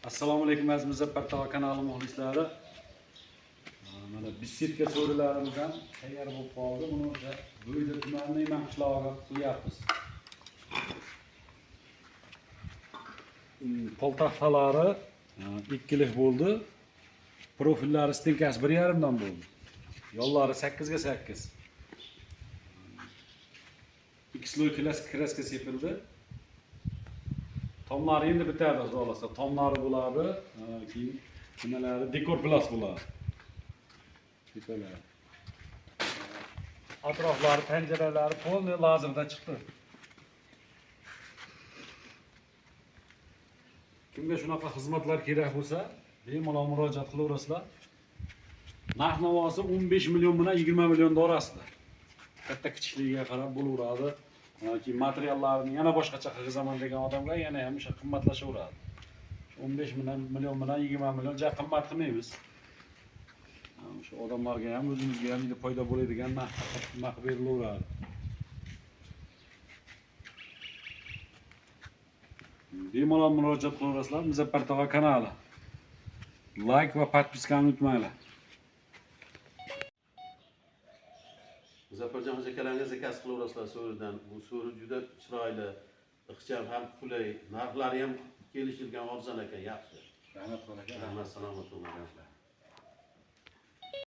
Assalomu alaykum aziz Muzaffar tog'a kanali muxlislari. Mana bisetka so'rilarimizdan tayyor bo'lib qoldi. Buni o'sha Bo'yda tumanining Iman qishlog'iga qilyapmiz. Poltaxtalari 2lik bo'ldi. Profillari stenkasi 1,5 dan bo'ldi. Yollari 8 ga 8. X-loy kraska sepildi. Tomlari endi bitadi, xudo xolasa. Tomlari bo'ladi. Keyin nimalari dekor plus bo'ladi. Tepalar. Atroflari, panjaralari polni lazimdan chiqdi. Kimga shunaqa xizmatlar kerak bo'lsa, bemalol murojaat qilaverasizlar. Narx-navosi 15 million bilan 20 million orasida. Katta kichikligiga qarab bo'laveradi. Ki materiallarni yana boshqacha qilgazaman degan odamlar yana ham o'sha qimmatlashaveradi. 15 million bilan 20 million ja qimmat qilmaymiz. O'sha odamlarga ham o'zimizga ham foyda bo'ladigan narx berilaveradi. Bemalol murojaat qilaverasizlar Muzaffar tog'a kanali. Like va podpiskani unutmanglar. Muzaffarjon akalaringiz zakaz qilaverasizlar so'ridan. Bu so'ri juda chiroyli, ixcham ham qulay, narxlari ham kelishilgan arzon ekan, yaxshi. Rahmat qo'l aka. Rahmat, salomat bo'ling.